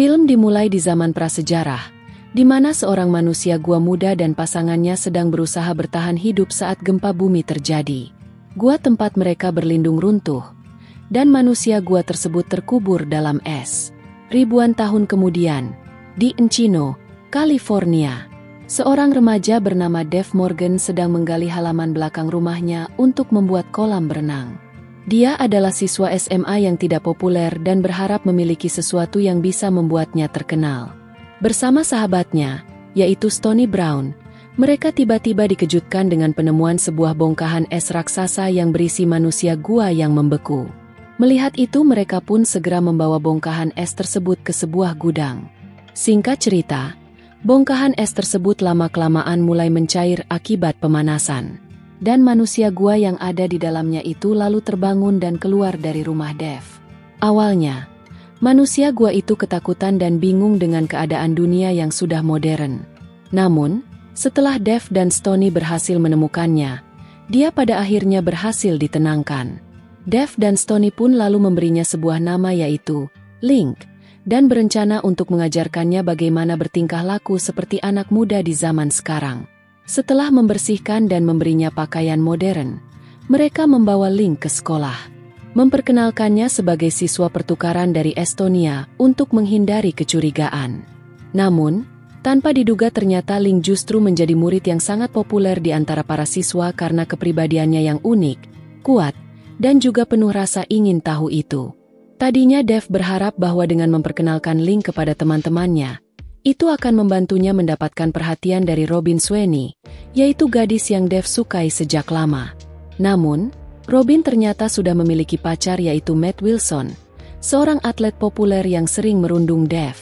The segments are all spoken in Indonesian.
Film dimulai di zaman prasejarah, di mana seorang manusia gua muda dan pasangannya sedang berusaha bertahan hidup saat gempa bumi terjadi. Gua tempat mereka berlindung runtuh, dan manusia gua tersebut terkubur dalam es. Ribuan tahun kemudian, di Encino, California, seorang remaja bernama Dave Morgan sedang menggali halaman belakang rumahnya untuk membuat kolam berenang. Dia adalah siswa SMA yang tidak populer dan berharap memiliki sesuatu yang bisa membuatnya terkenal. Bersama sahabatnya, yaitu Stoney Brown, mereka tiba-tiba dikejutkan dengan penemuan sebuah bongkahan es raksasa yang berisi manusia gua yang membeku. Melihat itu mereka pun segera membawa bongkahan es tersebut ke sebuah gudang. Singkat cerita, bongkahan es tersebut lama-kelamaan mulai mencair akibat pemanasan. Dan manusia gua yang ada di dalamnya itu lalu terbangun dan keluar dari rumah Dave. Awalnya, manusia gua itu ketakutan dan bingung dengan keadaan dunia yang sudah modern. Namun, setelah Dave dan Stoney berhasil menemukannya, dia pada akhirnya berhasil ditenangkan. Dave dan Stoney pun lalu memberinya sebuah nama yaitu Link, dan berencana untuk mengajarkannya bagaimana bertingkah laku seperti anak muda di zaman sekarang. Setelah membersihkan dan memberinya pakaian modern, mereka membawa Link ke sekolah, memperkenalkannya sebagai siswa pertukaran dari Estonia untuk menghindari kecurigaan. Namun, tanpa diduga ternyata Link justru menjadi murid yang sangat populer di antara para siswa karena kepribadiannya yang unik, kuat, dan juga penuh rasa ingin tahu itu. Tadinya Dave berharap bahwa dengan memperkenalkan Link kepada teman-temannya, itu akan membantunya mendapatkan perhatian dari Robin Sweeney, yaitu gadis yang Dave sukai sejak lama. Namun, Robin ternyata sudah memiliki pacar yaitu Matt Wilson, seorang atlet populer yang sering merundung Dave.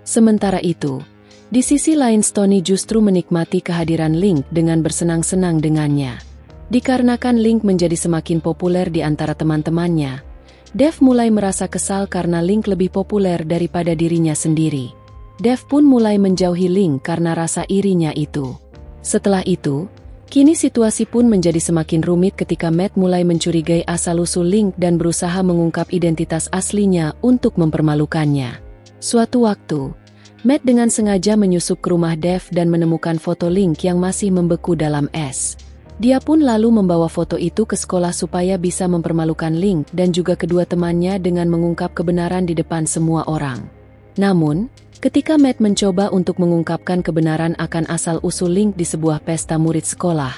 Sementara itu, di sisi lain Stoney justru menikmati kehadiran Link dengan bersenang-senang dengannya. Dikarenakan Link menjadi semakin populer di antara teman-temannya, Dave mulai merasa kesal karena Link lebih populer daripada dirinya sendiri. Dave pun mulai menjauhi Link karena rasa irinya itu. Setelah itu, kini situasi pun menjadi semakin rumit ketika Matt mulai mencurigai asal-usul Link dan berusaha mengungkap identitas aslinya untuk mempermalukannya. Suatu waktu, Matt dengan sengaja menyusup ke rumah Dave dan menemukan foto Link yang masih membeku dalam es. Dia pun lalu membawa foto itu ke sekolah supaya bisa mempermalukan Link dan juga kedua temannya dengan mengungkap kebenaran di depan semua orang. Namun, ketika Matt mencoba untuk mengungkapkan kebenaran akan asal-usul Link di sebuah pesta murid sekolah,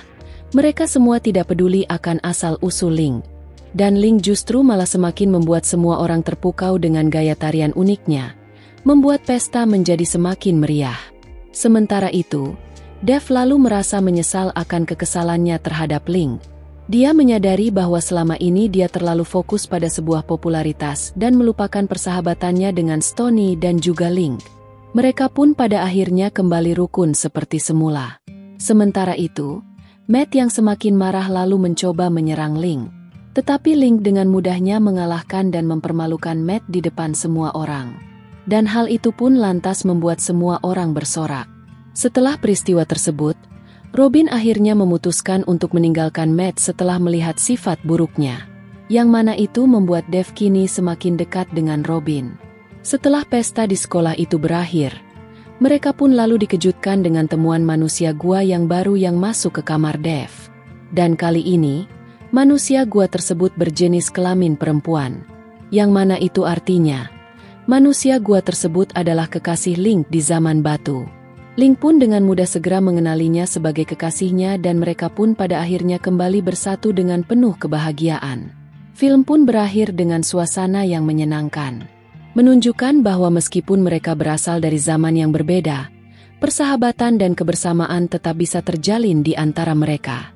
mereka semua tidak peduli akan asal-usul Link. Dan Link justru malah semakin membuat semua orang terpukau dengan gaya tarian uniknya, membuat pesta menjadi semakin meriah. Sementara itu, Dave lalu merasa menyesal akan kekesalannya terhadap Link. Dia menyadari bahwa selama ini dia terlalu fokus pada sebuah popularitas dan melupakan persahabatannya dengan Stoney dan juga Link. Mereka pun pada akhirnya kembali rukun seperti semula. Sementara itu, Matt yang semakin marah lalu mencoba menyerang Link. Tetapi Link dengan mudahnya mengalahkan dan mempermalukan Matt di depan semua orang. Dan hal itu pun lantas membuat semua orang bersorak. Setelah peristiwa tersebut, Robin akhirnya memutuskan untuk meninggalkan Matt setelah melihat sifat buruknya. Yang mana itu membuat Dave kini semakin dekat dengan Robin. Setelah pesta di sekolah itu berakhir, mereka pun lalu dikejutkan dengan temuan manusia gua yang baru yang masuk ke kamar Dave. Dan kali ini, manusia gua tersebut berjenis kelamin perempuan. Yang mana itu artinya, manusia gua tersebut adalah kekasih Link di zaman batu. Link pun dengan mudah segera mengenalinya sebagai kekasihnya dan mereka pun pada akhirnya kembali bersatu dengan penuh kebahagiaan. Film pun berakhir dengan suasana yang menyenangkan. Menunjukkan bahwa meskipun mereka berasal dari zaman yang berbeda, persahabatan dan kebersamaan tetap bisa terjalin di antara mereka.